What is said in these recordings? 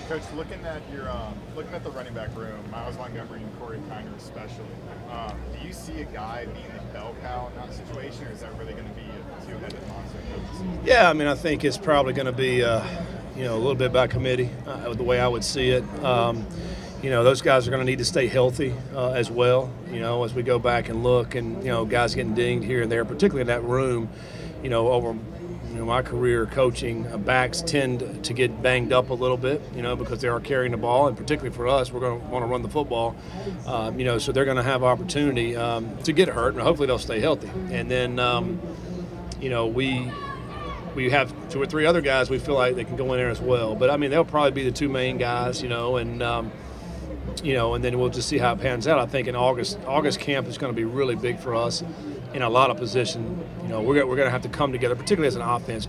Coach, looking at the running back room, Miles Montgomery and Corey Kiner especially. Do you see a guy being the bell cow in that situation, or is that really going to be a two-headed monster? Yeah, I mean, I think it's probably going to be, a little bit by committee, the way I would see it. Those guys are going to need to stay healthy as well, as we go back and look and, guys getting dinged here and there, particularly in that room, over my career coaching, backs tend to get banged up a little bit, because they are carrying the ball, and particularly for us, we're going to want to run the football, so they're going to have opportunity to get hurt, and hopefully they'll stay healthy. And then, we have two or three other guys we feel like they can go in there as well. But, I mean, they'll probably be the two main guys, and then we'll just see how it pans out. I think in August camp is going to be really big for us in a lot of positions. We're going to have to come together, particularly as an offense,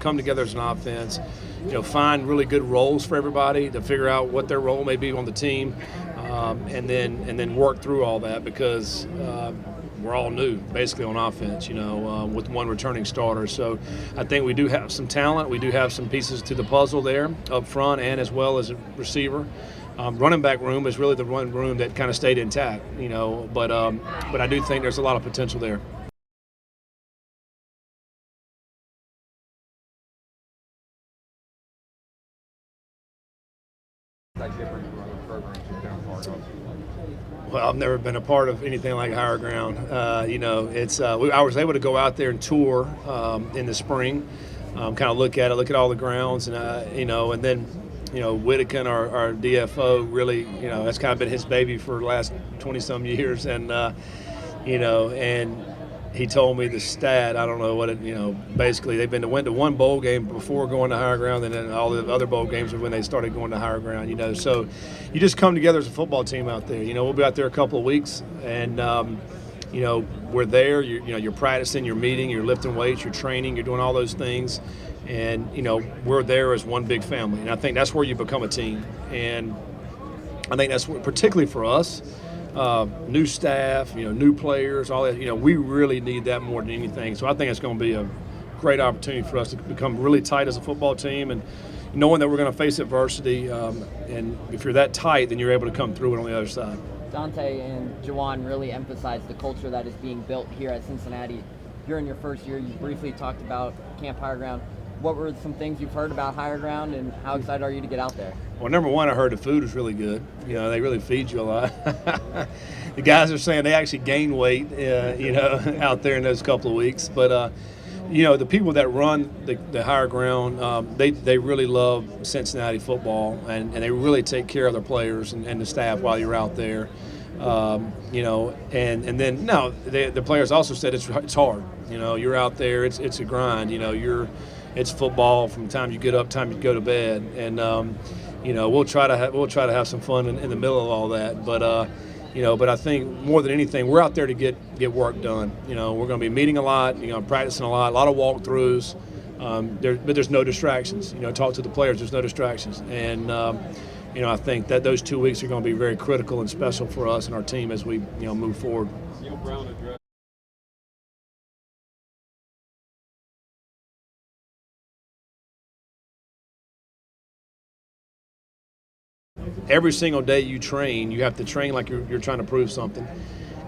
find really good roles for everybody to figure out what their role may be on the team, and then work through all that because we're all new basically on offense, with one returning starter. So I think we do have some talent. We do have some pieces to the puzzle there up front and as well as a receiver. Running back room is really the one room that kind of stayed intact, but I do think there's a lot of potential there. Well, I've never been a part of anything like Higher Ground. I was able to go out there and tour in the spring, kind of look at all the grounds, and and then Whittakin, our DFO, really, that's kind of been his baby for the last 20-some years, and and he told me the stat. I don't know what it. Basically, went to one bowl game before going to Higher Ground, and then all the other bowl games were when they started going to Higher Ground. So you just come together as a football team out there. We'll be out there a couple of weeks, and we're there. You're practicing, you're meeting, you're lifting weights, you're training, you're doing all those things, and we're there as one big family. And I think that's where you become a team. And I think that's particularly for us. New staff, new players, all that. We really need that more than anything. So I think it's going to be a great opportunity for us to become really tight as a football team, and knowing that we're going to face adversity. And if you're that tight, then you're able to come through it on the other side. Dante and Jawan really emphasized the culture that is being built here at Cincinnati. You're in your first year. You briefly talked about Camp Higher Ground. What were some things you've heard about Higher Ground, and how excited are you to get out there? Well, number one, I heard the food is really good. They really feed you a lot. The guys are saying they actually gain weight, out there in those couple of weeks. But, the people that run the Higher Ground, they really love Cincinnati football, and they really take care of their players and the staff while you're out there. And then the players also said it's hard. You're out there, it's a grind. It's football from the time you get up, time you go to bed, and we'll try to have some fun in the middle of all that. But I think more than anything, we're out there to get work done. We're going to be meeting a lot, practicing a lot of walkthroughs. But there's no distractions. Talk to the players. There's no distractions, and I think that those 2 weeks are going to be very critical and special for us and our team as we move forward. Every single day you train, you have to train like you're trying to prove something,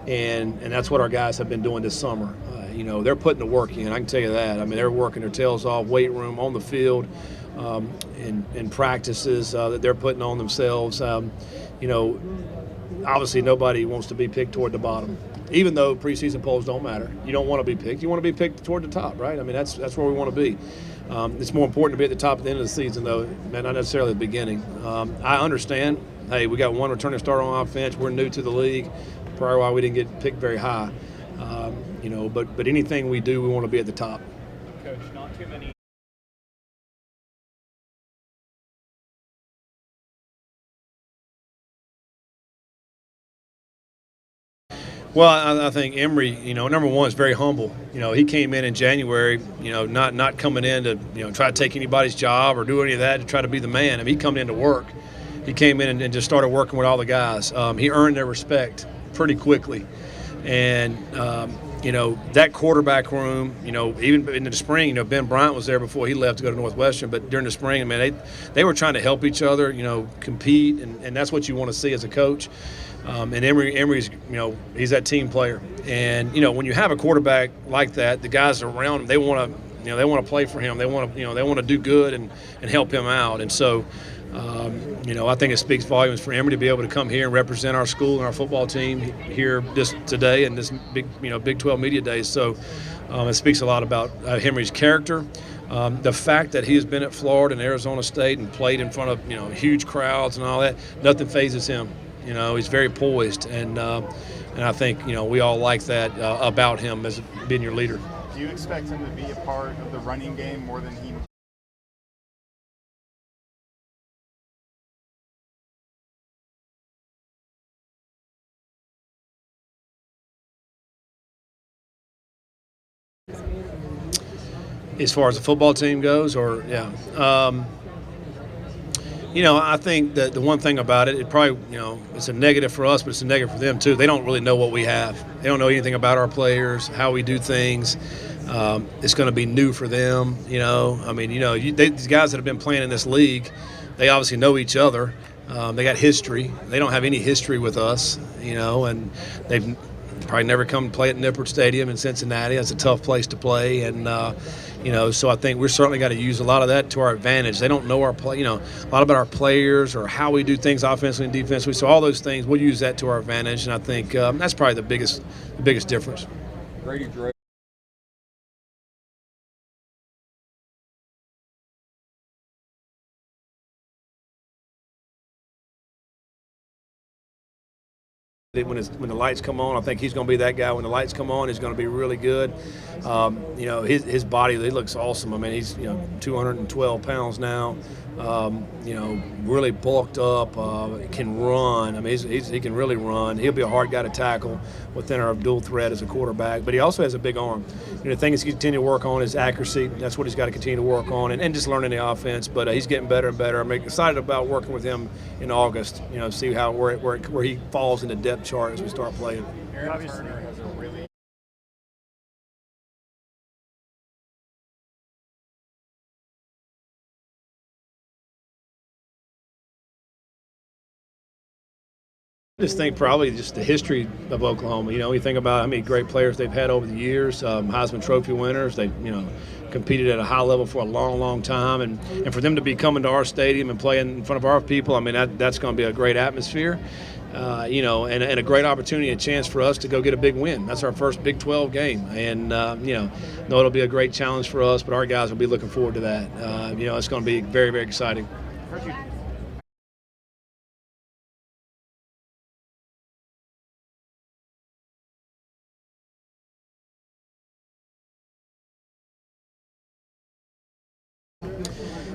and that's what our guys have been doing this summer. They're putting the work in. I can tell you that. I mean, they're working their tails off, weight room, on the field, in practices that they're putting on themselves. Obviously nobody wants to be picked toward the bottom, even though preseason polls don't matter. You don't want to be picked. You want to be picked toward the top, right? I mean, that's where we want to be. It's more important to be at the top at the end of the season, though, not necessarily at the beginning. I understand, hey, we got one returning starter on offense. We're new to the league. Probably why we didn't get picked very high. But anything we do, we want to be at the top. Coach, not too many. Well, I think Emory, number one, is very humble. He came in January, not coming in to, try to take anybody's job or do any of that to try to be the man. I mean, he come in to work. He came in and just started working with all the guys. He earned their respect pretty quickly. And, that quarterback room, even in the spring, Ben Bryant was there before he left to go to Northwestern, but during the spring, they were trying to help each other, compete, and that's what you want to see as a coach. And Emory's, he's that team player. And, when you have a quarterback like that, the guys around him, they want to play for him. They want to do good and help him out. And so, I think it speaks volumes for Emory to be able to come here and represent our school and our football team here just today and this Big 12 Media Days. So it speaks a lot about Henry's character. The fact that he has been at Florida and Arizona State and played in front of huge crowds and all that, nothing phases him. He's very poised, and I think we all like that about him as being your leader. Do you expect him to be a part of the running game more than he? As far as the football team goes, I think that the one thing about it probably, it's a negative for us, but it's a negative for them too. They don't really know what we have. They don't know anything about our players, how we do things. It's going to be new for them. These guys that have been playing in this league, they obviously know each other. They got history. They don't have any history with us, and they've probably never come to play at Nippert Stadium in Cincinnati. That's a tough place to play, and so I think we're certainly got to use a lot of that to our advantage. They don't know a lot about our players or how we do things offensively and defensively. So all those things, we'll use that to our advantage, and I think that's probably the biggest difference. Grady Dre. When the lights come on, I think he's going to be that guy. When the lights come on, he's going to be really good. His body, he looks awesome. He's 212 pounds now. Really bulked up. Can run. He can really run. He'll be a hard guy to tackle within our dual threat as a quarterback. But he also has a big arm. The thing he's continue to work on is accuracy. That's what he's got to continue to work on, and just learning the offense. But he's getting better and better. I'm excited about working with him in August. See where he falls in the depth chart as we start playing. Aaron Turner has a really I just think probably just the history of Oklahoma. You think about how many great players they've had over the years, Heisman Trophy winners. They, competed at a high level for a long, long time, and for them to be coming to our stadium and playing in front of our people, that's going to be a great atmosphere. And a great opportunity, a chance for us to go get a big win. That's our first Big 12 game, and it'll be a great challenge for us. But our guys will be looking forward to that. It's going to be very, very exciting.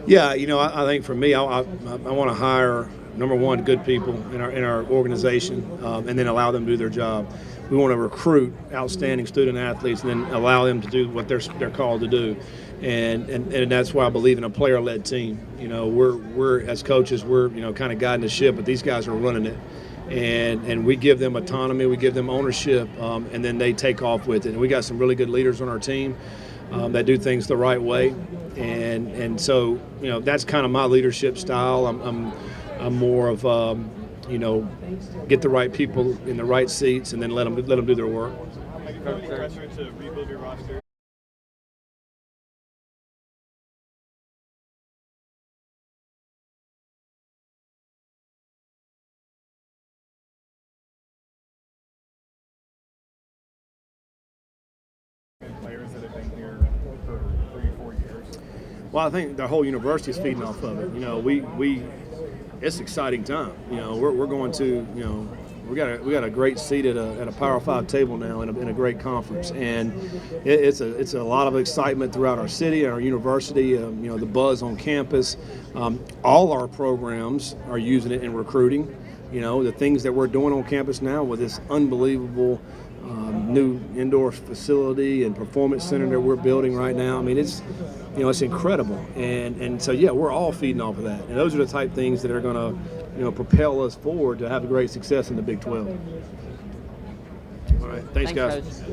Yeah, I think for me, I want to hire, number one, good people in our organization, and then allow them to do their job. We want to recruit outstanding student athletes and then allow them to do what they're called to do, and that's why I believe in a player-led team. We're as coaches, we're kind of guiding the ship, but these guys are running it. And we give them autonomy, we give them ownership, and then they take off with it. And we got some really good leaders on our team that do things the right way, and so that's kind of my leadership style. I'm more of get the right people in the right seats and then let them do their work. pressure to rebuild your roster? Players that have been here for 3-4 years. Well, I think the whole university is feeding off of it. We it's an exciting time. We're going to we got a great seat at a Power 5 table now in a great conference, and it's a lot of excitement throughout our city and our university. The buzz on campus. All our programs are using it in recruiting. The things that we're doing on campus now with this unbelievable new indoor facility and performance center that we're building right now. It's incredible, and so we're all feeding off of that, and those are the type things that are going to propel us forward to have a great success in the Big 12. All right, thanks guys. Coach.